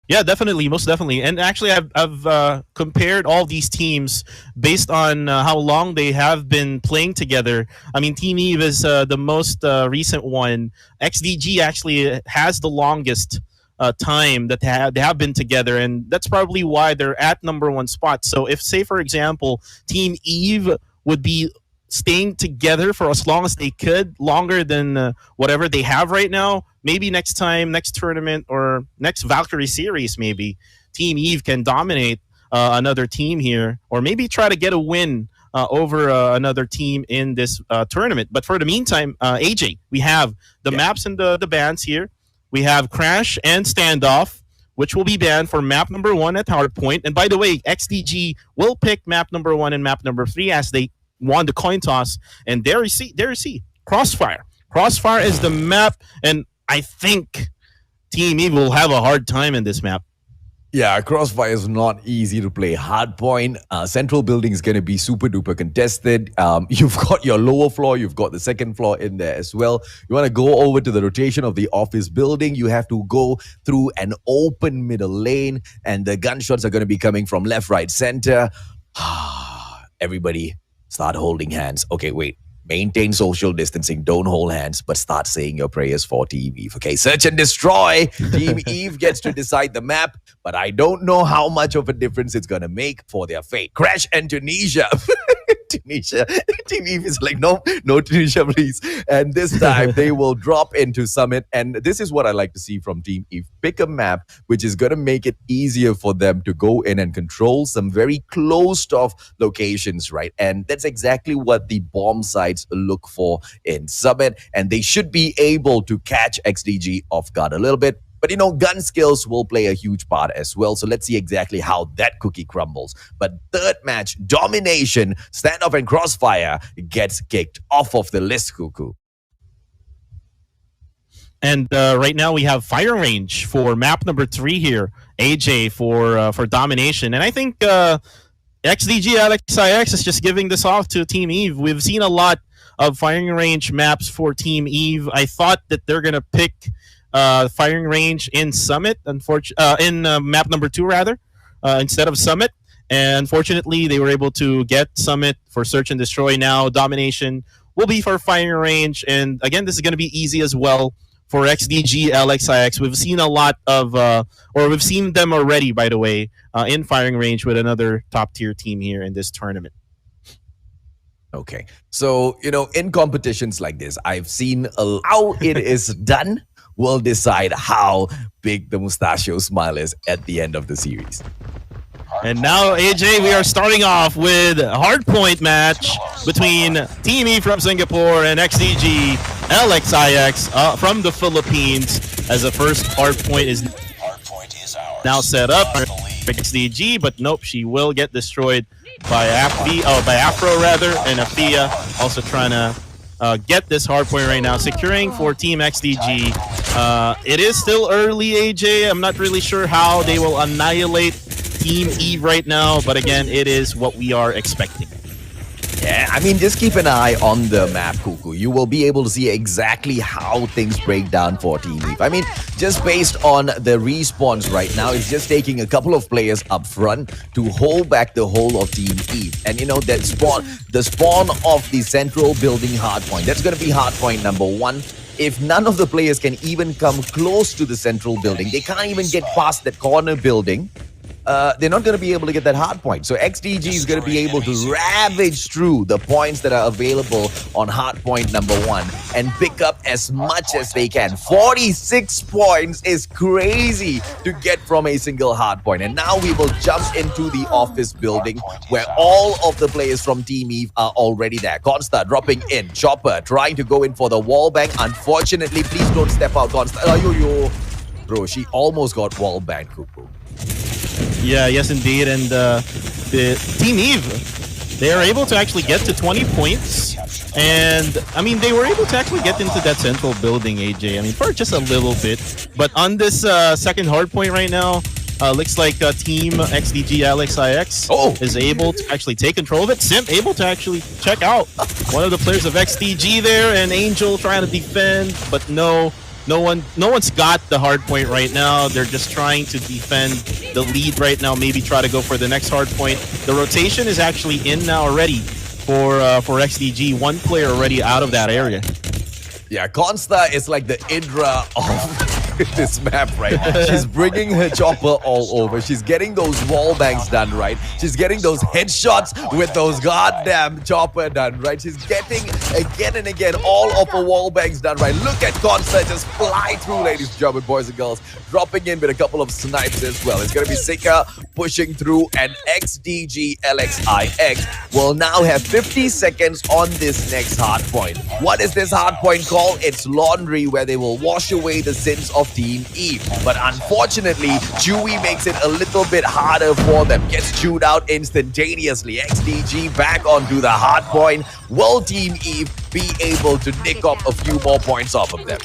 Yeah, definitely, most definitely. And actually, I've compared all these teams based on how long they have been playing together. I mean, Team Eve is the most recent one. XDG actually has the longest time that they have been together, and that's probably why they're at number one spot. So, if, say, for example, Team Eve would be staying together for as long as they could, longer than whatever they have right now, maybe next time, next tournament, or next Valkyrie series, maybe Team Eve can dominate another team here, or maybe try to get a win over another team in this tournament. But for the meantime, AJ, we have the maps and the bans here. We have Crash and Standoff, which will be banned for map number 1 at Hardpoint. And by the way, XDG will pick map number 1 and map number 3 as they won the coin toss. And there you see, Crossfire. Crossfire is the map, and I think Team Eve will have a hard time in this map. Yeah, Crossfire is not easy to play. Hardpoint, central building is going to be super duper contested. You've got your lower floor, you've got the second floor in there as well. You want to go over to the rotation of the office building, you have to go through an open middle lane, and the gunshots are going to be coming from left, right, center. Everybody start holding hands. Okay, wait. Maintain social distancing. Don't hold hands, but start saying your prayers for Team Eve. Okay, search and destroy. Team Eve gets to decide the map, but I don't know how much of a difference it's going to make for their fate. Crash and Tunisia. Tunisia. Team Eve is like, no Tunisia, please. And this time they will drop into Summit. And this is what I like to see from Team Eve. Pick a map which is going to make it easier for them to go in and control some very closed off locations, right? And that's exactly what the bomb sites look for in Summit. And they should be able to catch XDG off guard a little bit. But, you know, gun skills will play a huge part as well. So let's see exactly how that cookie crumbles. But third match, Domination, Standoff and Crossfire gets kicked off of the list, Cuckoo. And right now we have Fire Range for map number 3 here. AJ for Domination. And I think XDG LXIX is just giving this off to Team Eve. We've seen a lot of firing range maps for Team Eve. I thought that they're going to pick firing range in Summit, in map number 2 rather, instead of Summit. And unfortunately, they were able to get Summit for Search and Destroy. Now Domination will be for firing range. And again, this is going to be easy as well for XDG LXIX. We've seen a lot of, or we've seen them already, by the way, in firing range with another top tier team here in this tournament. Okay. So, you know, in competitions like this, I've seen how it is done will decide how big the mustachio smile is at the end of the series. And now, AJ, we are starting off with a hardpoint match between Team E from Singapore and XDG LXIX from the Philippines, as the first hardpoint is now set up by XDG, but nope, she will get destroyed by Afro rather, and Afia also trying to get this hardpoint right now, securing for Team XDG. It is still early, AJ. I'm not really sure how they will annihilate Team Eve right now, but again, it is what we are expecting. Yeah, I mean, just keep an eye on the map, Cuckoo. You will be able to see exactly how things break down for Team Eve. I mean, just based on the respawns right now, it's just taking a couple of players up front to hold back the whole of Team Eve. And you know, that the spawn of the central building hardpoint, that's going to be hardpoint number 1. If none of the players can even come close to the central building, they can't even get past that corner building, they're not going to be able to get that hard point. So XDG is going to be able to ravage through the points that are available on hard point number 1 and pick up as much as they can. 46 points is crazy to get from a single hard point. And now we will jump into the office building where all of the players from Team Eve are already there. Consta dropping in. Chopper trying to go in for the wall bang. Unfortunately, please don't step out, Consta. Bro, she almost got wall banged, Cuckoo. Yeah, yes indeed, and the Team Eve, they are able to actually get to 20 points, and I mean, they were able to actually get into that central building, AJ, I mean, for just a little bit, but on this second hard point right now, Looks like Team XDG LXIX is able to actually take control of it. Simp able to actually check out one of the players of XDG there, and Angel trying to defend, but no one's got the hard point right now. They're just trying to defend the lead right now, maybe try to go for the next hard point. The rotation is actually in now already for XDG. One player already out of that area. Yeah, Consta is like the Indra of this map, right? She's bringing her chopper all over. She's getting those wall bangs done, right? She's getting those headshots with those goddamn chopper done, right? She's getting again and again all of her wall bangs done, right? Look at Consta just fly through, ladies and gentlemen, boys and girls, dropping in with a couple of snipes as well. It's going to be Sika pushing through, and XDG LXIX will now have 50 seconds on this next hard point. What is this hard point called? It's laundry, where they will wash away the sins of Team Eve. But unfortunately, Chewy makes it a little bit harder for them. Gets chewed out instantaneously. XDG back onto the hard point. Will Team Eve be able to nick up a few more points off of them?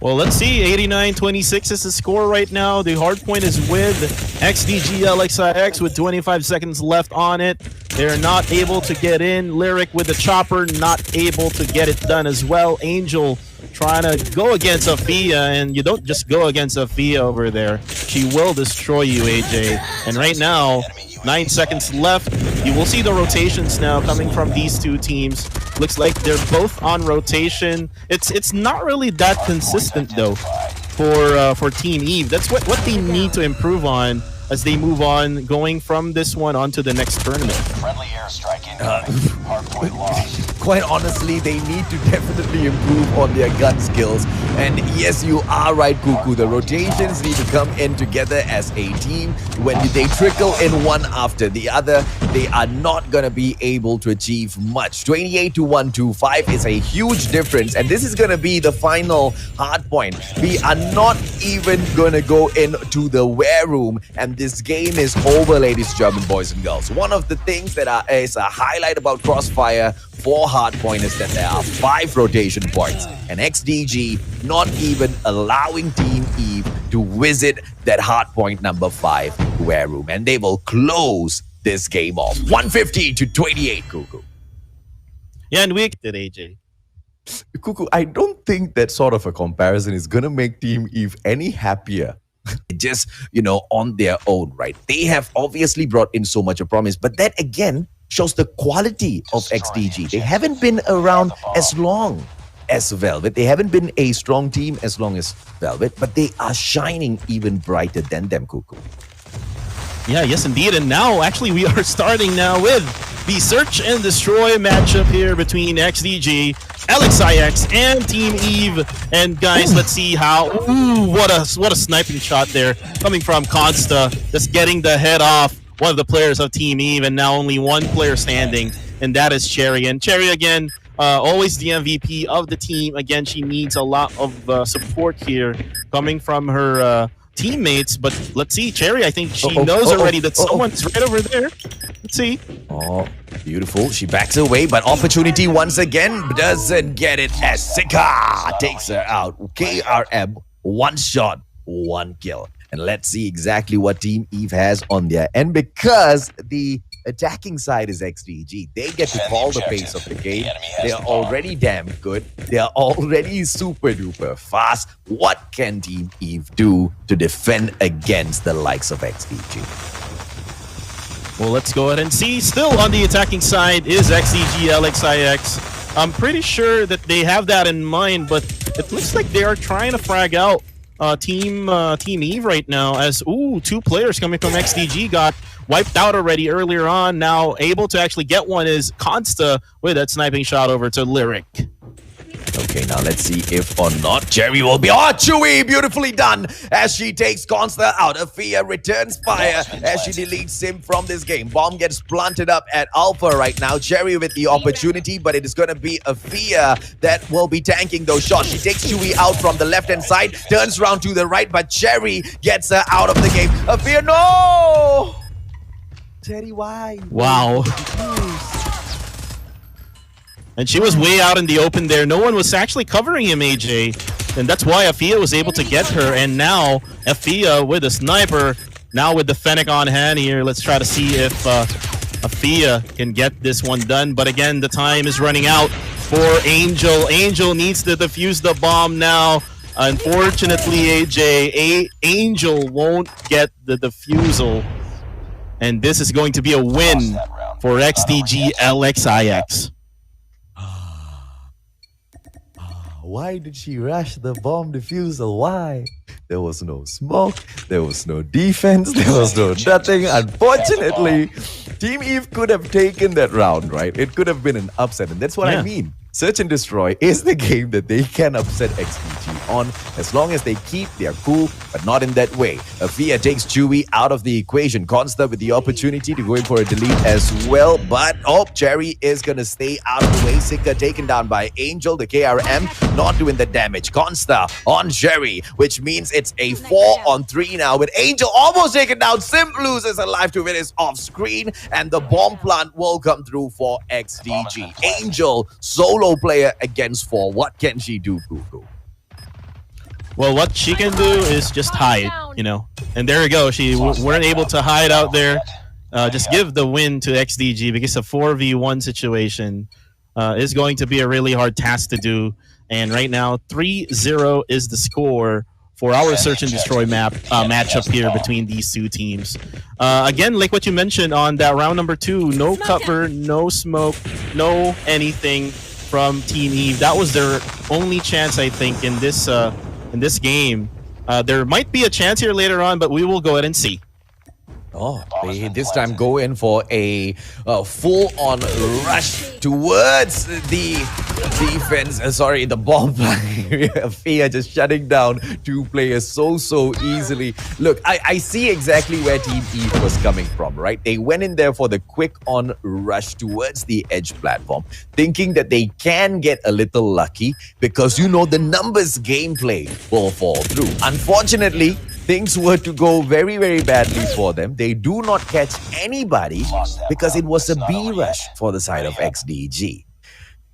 Well, let's see. 89-26 is the score right now. The hard point is with XDG LXIX with 25 seconds left on it. They're not able to get in. Lyric with the chopper, not able to get it done as well. Angel trying to go against Afia, and you don't just go against Afia over there. She will destroy you, AJ. And right now, 9 seconds left. You will see the rotations now coming from these two teams. Looks like they're both on rotation. It's not really that consistent though for Team Eve. That's what they need to improve on as they move on, going from this one onto the next tournament. Friendly airstrike hardpoint lost. Quite honestly, they need to definitely improve on their gun skills. And yes, you are right, Cuckoo. The rotations need to come in together as a team. When they trickle in one after the other, they are not going to be able to achieve much. 28-125 is a huge difference, and this is going to be the final hard point. We are not even going to go into the wear room, and this game is over, ladies and gentlemen, boys and girls. One of the things that is a highlight about Crossfire for hardpoint is that there are 5 rotation points, and XDG not even allowing Team Eve to visit that hardpoint number 5 wear room, and they will close this game off. 150-28, Cuckoo. Yeah, and we did, AJ. Cuckoo, I don't think that sort of a comparison is gonna make Team Eve any happier. Just, on their own, right? They have obviously brought in so much of promise, but that again shows the quality of XDG. They haven't been around as long as Velvet. They haven't been a strong team as long as Velvet, but they are shining even brighter than them, Cuckoo. Yeah, yes indeed. And now, actually, we are starting now with the Search and Destroy matchup here between XDG, LXIX, and Team Eve. And guys, let's see how... Ooh, what a sniping shot there coming from Consta. Just getting the head off one of the players of Team Eve, and now only one player standing, and that is Cherry. And Cherry, again, always the MVP of the team. Again, she needs a lot of support here coming from her teammates, but let's see. Cherry, I think she knows already that someone's right over there. Let's see. Oh, beautiful. She backs away, but opportunity once again doesn't get it as Sika takes her out. KRM, 1 shot, 1 kill. And let's see exactly what Team Eve has on their end, because the attacking side is XDG. They get to call the pace of the game. They are already damn good. They are already super duper fast. What can Team Eve do to defend against the likes of XDG? Well, let's go ahead and see. Still on the attacking side is XDG LXIX. I'm pretty sure that they have that in mind, but it looks like they are trying to frag out Team Eve right now, as 2 players coming from XDG got wiped out already earlier on. Now able to actually get one is Consta with that sniping shot over to Lyric. Okay, now let's see if or not Cherry will be... Oh, Chewy! Beautifully done as she takes Consta out. Afia returns fire as she deletes him from this game. Bomb gets planted up at Alpha right now. Cherry with the opportunity, but it is going to be Afia that will be tanking those shots. She takes Chewy out from the left-hand side, turns around to the right, but Cherry gets her out of the game. Afia, no! Cherry, why? Wow. And she was way out in the open there. No one was actually covering him, AJ. And that's why Afia was able to get her. And now Afia with a sniper, now with the Fennec on hand here. Let's try to see if Afia can get this one done. But again, the time is running out for Angel. Angel needs to defuse the bomb now. Unfortunately, Angel won't get the defusal. And this is going to be a win for XDG LXIX. Why did she rush the bomb defusal? Why? There was no smoke, there was no defense, there was no nothing. Unfortunately, Team Eve could have taken that round, right? It could have been an upset, and that's what I mean. Search and Destroy is the game that they can upset XDG on as long as they keep their cool, but not in that way. Afia takes Chewy out of the equation. Consta with the opportunity to go in for a delete as well, but Cherry is going to stay out of the way. Sika taken down by Angel. The KRM not doing the damage. Consta on Cherry, which means it's a 4-on-3 now with Angel almost taken down. Simp loses a life to finish off screen, and the bomb plant will come through for XDG. Angel solo player against 4. What can she do, Cuckoo? Well, what she can do is just hide, you know. And there you go. She weren't able to hide out there. Just give the win to XDG because a 4v1 situation is going to be a really hard task to do. And right now, 3-0 is the score for our Search and Destroy matchup here between these two teams. Again, like what you mentioned on that round number 2, no cover, no smoke, no anything from Team Eve. That was their only chance, I think, in this game. There might be a chance here later on, but we will go ahead and see. Oh, they this time go in for a full-on rush towards the defense. Sorry, the bomb area. Fia just shutting down 2 players so easily. Look, I see exactly where Team Eve was coming from, right? They went in there for the quick-on rush towards the edge platform, thinking that they can get a little lucky because, you know, the numbers gameplay will fall through. Unfortunately, things were to go very badly for them. They do not catch anybody because it was a B rush for the side of XDG.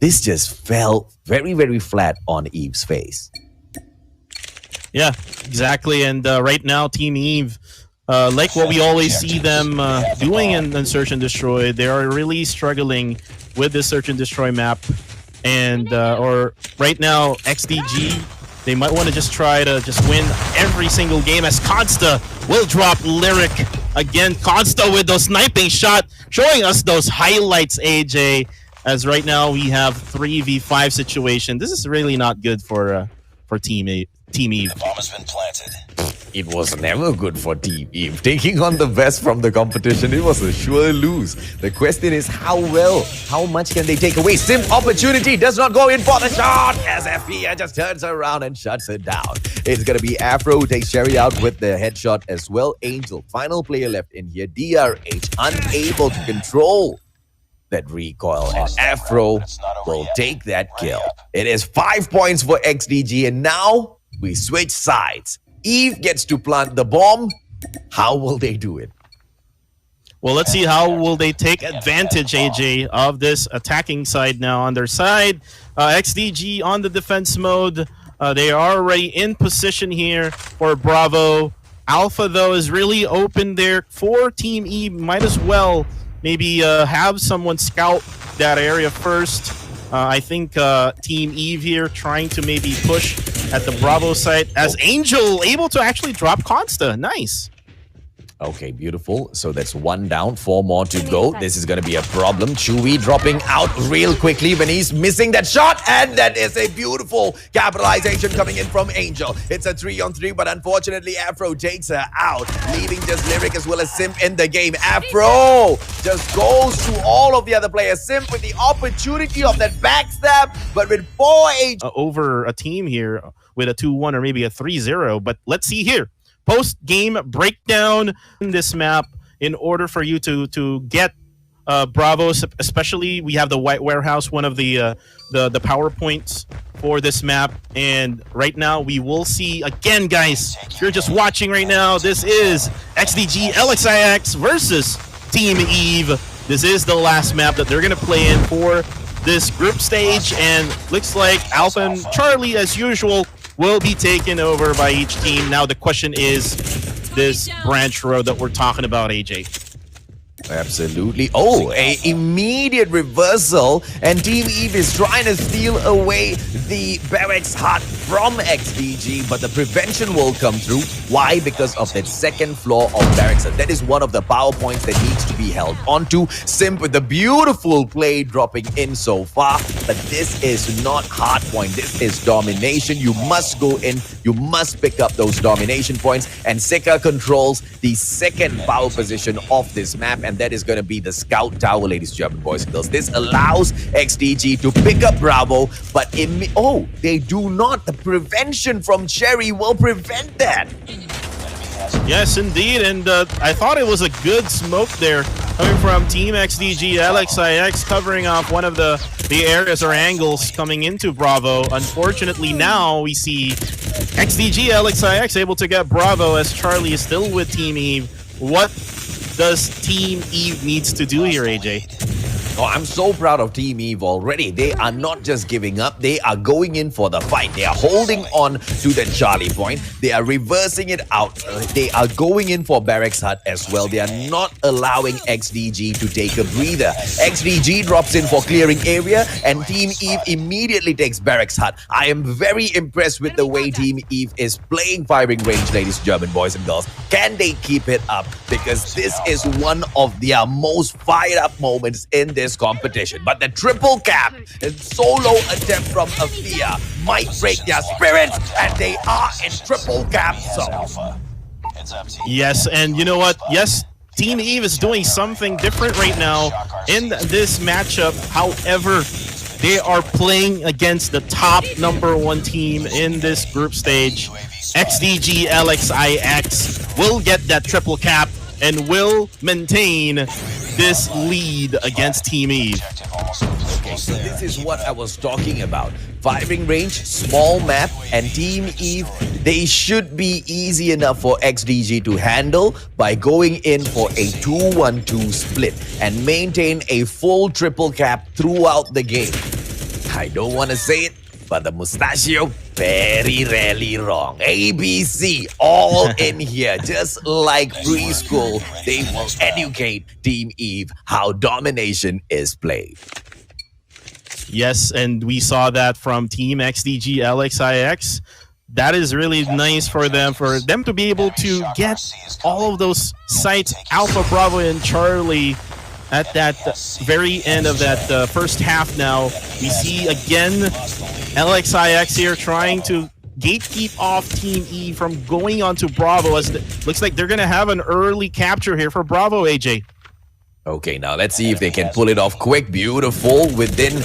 This just fell very flat on Eve's face. Yeah, exactly. And right now, Team Eve, like what we always see them doing in Search and Destroy, they are really struggling with this Search and Destroy map. And or right now, XDG, they might want to just try to just win every single game as Consta will drop Lyric. Again, Consta with those sniping shot, showing us those highlights, AJ. As right now we have 3v5 situation. This is really not good for Team Eve. The bomb has been planted. It was never good for Team Eve. Taking on the best from the competition, it was a sure lose. The question is how well, how much can they take away? Sim opportunity does not go in for the shot as Afia just turns around and shuts it down. It's going to be Afro who takes Sherry out with the headshot as well. Angel, final player left in here. DRH unable to control that recoil, and Afro will take that kill. It is 5 points for XDG, and now we switch sides. Eve gets to plant the bomb. How will they do it? Well, let's see how will they take advantage, AJ, of this attacking side now on their side. XDG on the defense mode. They are already in position here for Bravo. Alpha, though, is really open there for Team Eve. Might as well maybe have someone scout that area first. I think Team Eve here trying to maybe push at the Bravo site as Angel able to actually drop Consta. Nice. Okay, beautiful. So that's 1 down, 4 more to go. This is going to be a problem. Chewy dropping out real quickly when he's missing that shot. And that is a beautiful capitalization coming in from Angel. It's a 3-on-3, but unfortunately, Afro takes her out, leaving just Lyric as well as Simp in the game. Afro just goes to all of the other players. Simp with the opportunity of that backstab, but with 4 over a team here with a 2-1 or maybe a 3-0. But let's see here. Post-game breakdown in this map in order for you to get Bravo, especially we have the White Warehouse, one of the PowerPoints for this map. And right now we will see, again, guys, if you're just watching right now, this is XDG LXIX versus Team Eve. This is the last map that they're going to play in for this group stage. And looks like Alpha and Charlie, as usual, will be taken over by each team. Now the question is this branch road that we're talking about, AJ. Absolutely. Oh, a immediate reversal, and Team Eve is trying to steal away the barracks hut from XDG, but the prevention will come through. Why? Because of that second floor of barracks. That is one of the power points that needs to be held onto. Simp with the beautiful play dropping in so far, but this is not hard point. This is domination. You must go in. You must pick up those domination points, and Sika controls the second power position of this map, and that is going to be the scout tower, ladies and gentlemen, boys and girls. This allows XDG to pick up Bravo, but oh, they do not. The prevention from Cherry will prevent that. Yes, indeed, and I thought it was a good smoke there coming from Team XDG LXIX, covering off one of the areas or angles coming into Bravo. Unfortunately, now we see XDG LXIX able to get Bravo as Charlie is still with Team Eve. What does Team Eve needs to do here, AJ? Oh, I'm so proud of Team Eve already. They are not just giving up. They are going in for the fight. They are holding on to the Charlie point. They are reversing it out. They are going in for Barracks Hut as well. They are not allowing XDG to take a breather. XDG drops in for clearing area, and Team Eve immediately takes Barracks Hut. I am very impressed with the way Team Eve is playing firing range, ladies and gentlemen, boys and girls. Can they keep it up? Because this is one of their most fired up moments in this competition. But the triple cap and solo attempt from Afia might break their spirits, and they are in triple cap zone. Yes, and you know what? Yes, Team Eve is doing something different right now in this matchup. However, they are playing against the top #1 team in this group stage. XDG LXIX will get that triple cap and will maintain this lead against Team Eve. Okay, so this is what I was talking about. Firing range, small map, and Team Eve, they should be easy enough for XDG to handle by going in for a 2-1-2 split and maintain a full triple cap throughout the game. I don't want to say it, but the Mustachio, very rarely wrong. ABC, all in here. Just like preschool, they will educate Team Eve how domination is played. Yes, and we saw that from Team XDG LXIX. That is really nice for them to be able to get all of those sites, Alpha, Bravo, and Charlie, at that very end of that first half. Now we see again LXIX here trying to gatekeep off Team E from going on to Bravo, as looks like they're going to have an early capture here for Bravo, AJ. Okay, now let's see if they can pull it off quick. Beautiful. Within,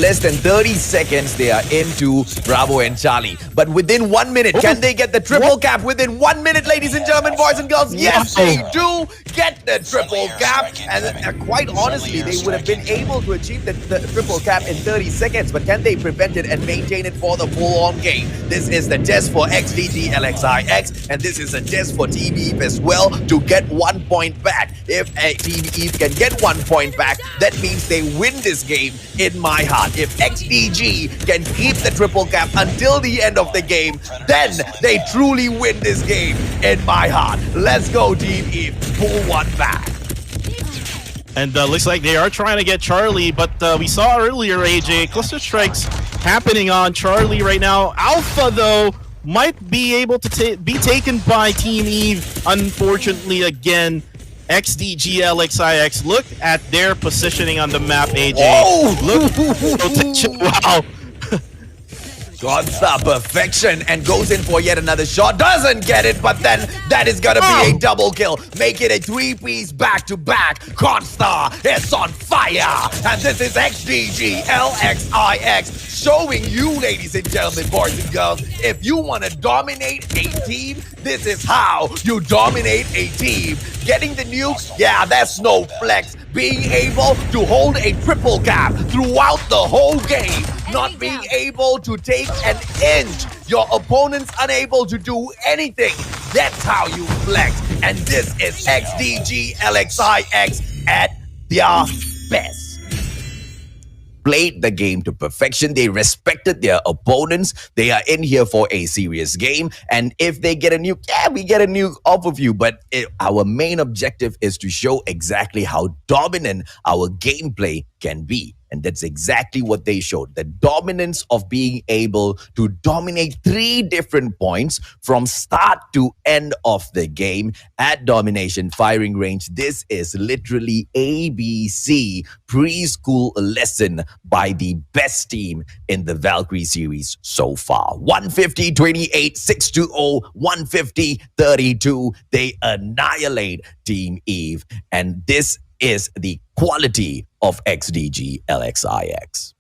less than 30 seconds, they are into Bravo and Charlie. But within 1 minute, can they get the triple cap within 1 minute, ladies and gentlemen, boys and girls? Yes, they do get the triple cap. And quite honestly, they would have been able to achieve the triple cap in 30 seconds. But can they prevent it and maintain it for the full-on game? This is the test for XDG LXIX, and this is a test for Team Eve as well to get 1 point back. If Team Eve can get 1 point back, that means they win this game in my heart. If XDG can keep the triple cap until the end of the game, then they truly win this game in my heart. Let's go, Team Eve. Pull one back. And looks like they are trying to get Charlie, but we saw earlier, AJ, cluster strikes happening on Charlie right now. Alpha, though, might be able to be taken by Team Eve. Unfortunately, again, XDG LXIX, look at their positioning on the map, AJ. Oh! Look, wow. God's perfection, and goes in for yet another shot. Doesn't get it, but then that is gonna be a double kill. Make it a 3-piece back-to-back. Constar is on fire, and this is XDG LXIX showing you, ladies and gentlemen, boys and girls, if you want to dominate a team, this is how you dominate a team. Getting the nuke, yeah, that's no flex. Being able to hold a triple cap throughout the whole game, not being able to take an inch, your opponent's unable to do anything. That's how you flex. And this is XDG LXIX at their best. played the game to perfection. They respected their opponents. They are in here for a serious game. And if they get a nuke, yeah, we get a nuke off of you. But our main objective is to show exactly how dominant our gameplay can be. And that's exactly what they showed. The dominance of being able to dominate 3 different points from start to end of the game at domination firing range. This is literally ABC preschool lesson by the best team in the Valkyrie series so far. 150-28, 6-0, 150-32. They annihilate Team Eve. And this is the quality of XDG LXIX.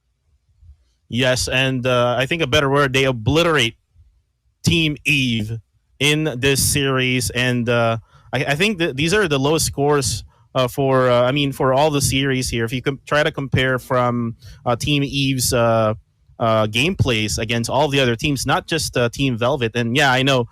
Yes, and I think a better word, they obliterate Team Eve in this series, and I think that these are the lowest scores for all the series here. If you try to compare from Team Eve's gameplays against all the other teams, not just Team Velvet, and yeah, I know